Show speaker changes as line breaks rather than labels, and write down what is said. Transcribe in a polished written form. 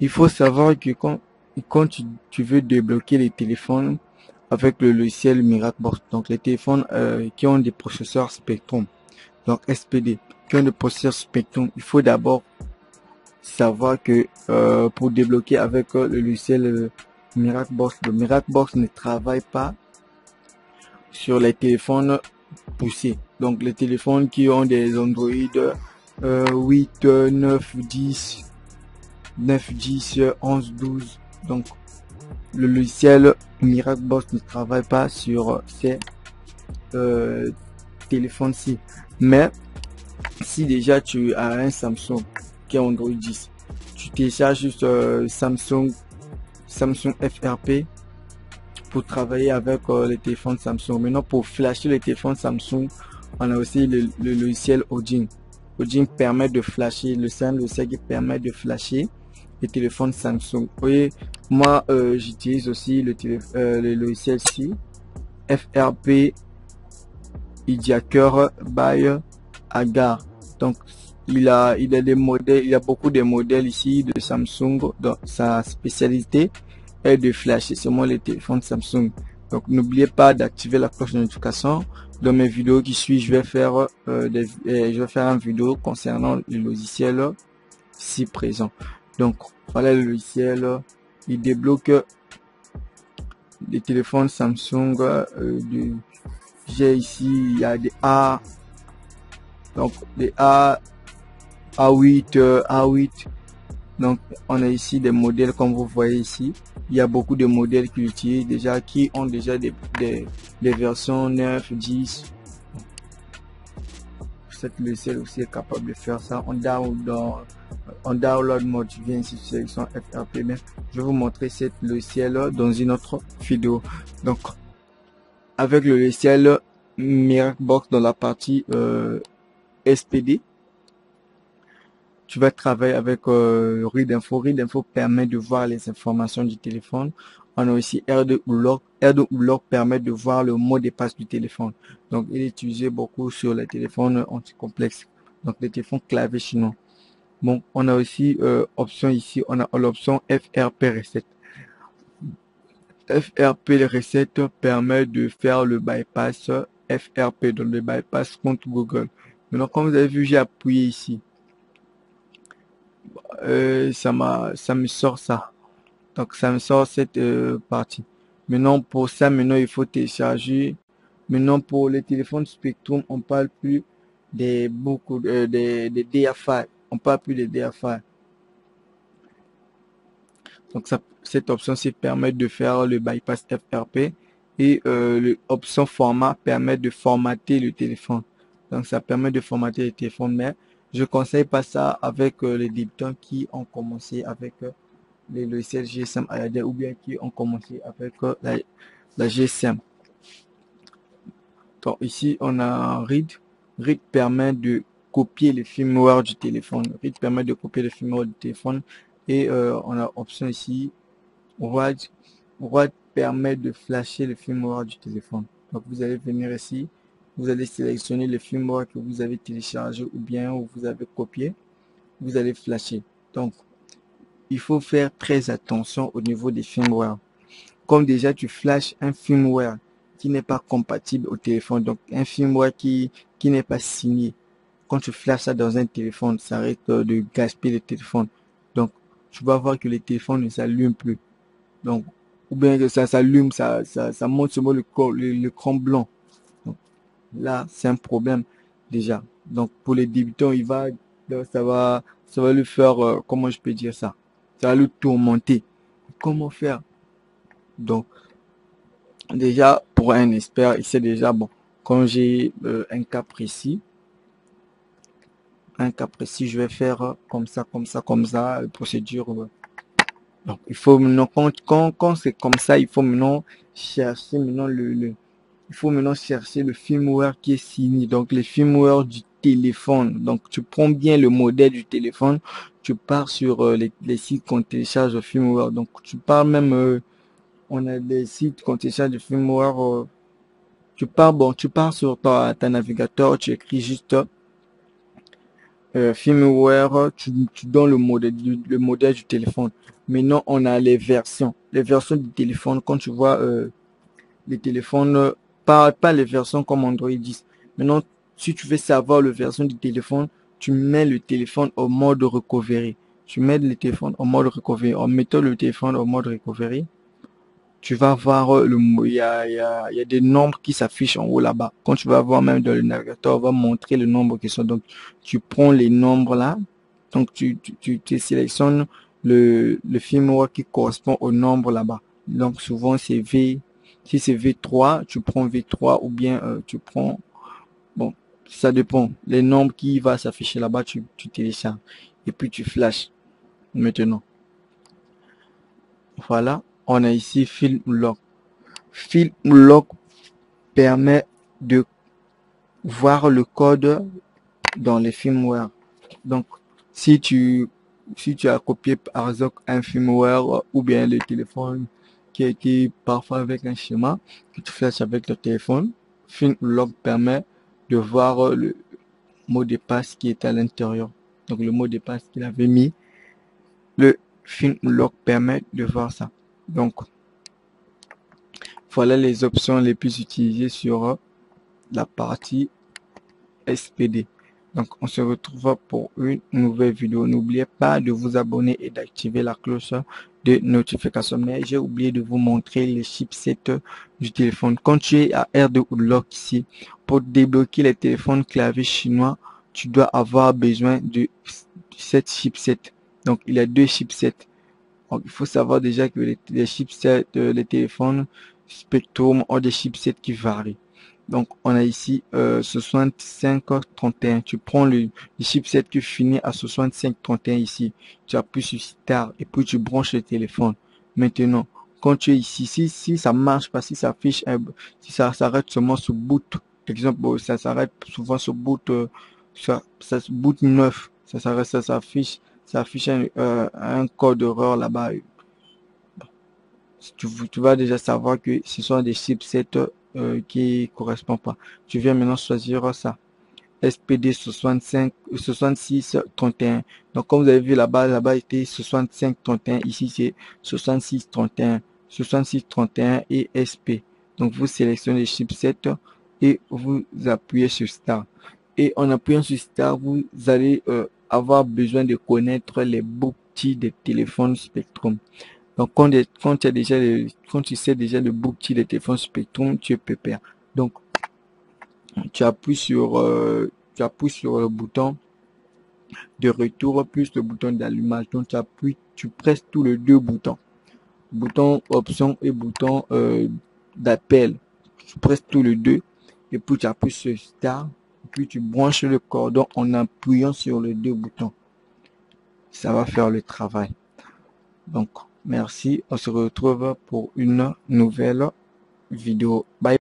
Il faut savoir que quand tu veux débloquer les téléphones avec le logiciel Miracbox, donc les téléphones qui ont des processeurs Spectrum, donc SPD, qui ont des processeurs Spectrum, il faut d'abord savoir que pour débloquer avec le logiciel Miracbox, le Miracbox ne travaille pas sur les téléphones poussés. Donc les téléphones qui ont des Android 8, 9, 10, 9, 10, 11, 12. Donc le logiciel Miracbox ne travaille pas sur ces euh, téléphones-ci. Mais si déjà tu as un Samsung qui est Android 10, tu télécharges juste Samsung FRP pour travailler avec les téléphones Samsung. Maintenant, pour flasher les téléphones Samsung, on a aussi le logiciel Odin. Odin permet de flasher, c'est un logiciel qui permet de flasher les téléphones Samsung. Vous voyez, moi, j'utilise aussi le logiciel ci, FRP Hijacker by Agar. Donc, il a des modèles, il y a beaucoup de modèles ici de Samsung. Donc, sa spécialité est de flasher seulement les téléphones Samsung. Donc, n'oubliez pas d'activer la cloche de notification. Dans mes vidéos qui suivent, je vais faire une vidéo concernant le logiciel si présent. Donc, voilà le logiciel. Il débloque des téléphones Samsung. J'ai ici, il y a des A, donc des A8, A8. Donc, on a ici des modèles comme vous voyez ici. Il y a beaucoup de modèles qui utilisent déjà, qui ont déjà des versions 9, 10. Cette logiciel aussi est capable de faire ça. On download mode, je viens ici sur sélection FRP. Mais je vais vous montrer cette logiciel dans une autre vidéo. Donc, avec le logiciel Miracbox dans la partie SPD, tu vas travailler avec Readinfo. Readinfo permet de voir les informations du téléphone. On a aussi R2Ulog. R2Ulog permet de voir le mot de passe du téléphone. Donc, il est utilisé beaucoup sur les téléphones anticomplexes. Donc, les téléphones clavier chinois. Bon, on a aussi option ici. On a l'option FRP Reset. FRP Reset permet de faire le bypass FRP, donc le bypass contre Google. Maintenant, comme vous avez vu, j'ai appuyé ici. Ça me sort ça. Donc, ça me sort cette partie. Maintenant, pour ça, maintenant, il faut télécharger. Maintenant, pour les téléphones Spectrum, on parle plus des des DFI. On parle plus des DFI. Donc, cette option-ci permet de faire le bypass FRP et l'option format permet de formater le téléphone. Donc, ça permet de formater le téléphone, mais je conseille pas ça avec les débutants qui ont commencé avec les logiciels GSM ARD ou bien qui ont commencé avec la GSM. Donc, ici, on a Read. Read permet de copier le firmware du téléphone. Read permet de copier le firmware du téléphone et on a option ici Write permet de flasher le firmware du téléphone. Donc vous allez venir ici, vous allez sélectionner le firmware que vous avez téléchargé ou bien où vous avez copié, vous allez flasher. Donc il faut faire très attention au niveau des firmware. Comme déjà tu flashes un firmware qui n'est pas compatible au téléphone, donc un firmware qui n'est pas signé. Quand tu flashes ça dans un téléphone, ça risque de gaspiller le téléphone. Donc tu vas voir que le téléphone ne s'allume plus. Donc, ou bien que ça s'allume, ça monte sur l'écran blanc. Donc, là, c'est un problème déjà. Donc, pour les débutants, ça va lui faire, comment je peux dire ça? Ça va lui tourmenter. Comment faire? Donc, déjà, pour un expert, il sait déjà, bon, quand j'ai un cas précis, je vais faire comme ça, comme ça, comme ça, procédure. Donc, il faut maintenant, quand c'est comme ça, il faut maintenant chercher maintenant il faut maintenant chercher le firmware qui est signé. Donc, le firmware du téléphone. Donc, tu prends bien le modèle du téléphone. Tu pars sur les sites qu'on télécharge le firmware. Donc, tu pars même, on a des sites qu'on télécharge le firmware. Tu pars sur ta navigateur. Tu écris juste firmware, tu donnes le modèle du téléphone. Maintenant, on a les versions. Les versions du téléphone, quand tu vois les téléphones, pas les versions comme Android 10. Maintenant, si tu veux savoir le version du téléphone, tu mets le téléphone au mode recovery. Tu mets le téléphone au mode recovery. En mettant le téléphone au mode recovery, tu vas voir il y a des nombres qui s'affichent en haut là-bas. Quand tu vas voir même dans le navigateur, on va montrer le nombre qui sont. Donc, tu prends les nombres là. Donc, tu sélectionnes le firmware qui correspond au nombre là-bas. Donc, souvent, c'est si c'est V3, tu prends V3 ou bien tu prends, bon, ça dépend. Les nombres qui va s'afficher là-bas, tu télécharges. Et puis, tu flashes maintenant. Voilà. On a ici Film Lock. Film Lock permet de voir le code dans les firmware. Donc, si tu, si tu as copié par exemple un firmware ou bien le téléphone qui a été parfois avec un schéma que tu flashes avec le téléphone, FilmLock permet de voir le mot de passe qui est à l'intérieur. Donc, le mot de passe qu'il avait mis, le FilmLock permet de voir ça. Donc, voilà les options les plus utilisées sur la partie SPD. Donc, on se retrouve pour une nouvelle vidéo. N'oubliez pas de vous abonner et d'activer la cloche de notification. Mais j'ai oublié de vous montrer les chipsets du téléphone. Quand tu es à R2 ou Lock ici, pour débloquer les téléphones clavier chinois, tu dois avoir besoin de cette chipset. Donc, il y a deux chipsets. Donc, il faut savoir déjà que les chipsets, les téléphones Spectrum ont des chipsets qui varient. Donc, on a ici 6531. Tu prends le chipset qui finit à 6531 ici. Tu appuies sur Start et puis tu branches le téléphone. Maintenant, quand tu es ici, si ça marche pas, si ça affiche, si ça s'arrête seulement sur boot, exemple, ça s'arrête souvent sur boot, ça boot 9, ça s'arrête, ça affiche un code d'erreur là-bas. Tu vas déjà savoir que ce sont des chipsets qui correspondent pas. Tu viens maintenant choisir ça. SPD 65, 66, 31. Donc, comme vous avez vu là-bas était 65, 31. Ici, c'est 66, 31. 66, 31 et SP. Donc, vous sélectionnez les chipsets et vous appuyez sur Start. Et en appuyant sur Start, vous allez avoir besoin de connaître les bookkeys des téléphones Spectrum. Donc, quand tu sais déjà le bookkey des téléphones Spectrum, tu es pépère. Donc, tu appuies sur le bouton de retour plus le bouton d'allumage. Donc, tu presses tous les deux boutons. Bouton option et bouton d'appel. Tu presses tous les deux et puis tu appuies sur Start. Et puis tu branches le cordon en appuyant sur les deux boutons. Ça va faire le travail. Donc, merci. On se retrouve pour une nouvelle vidéo. Bye.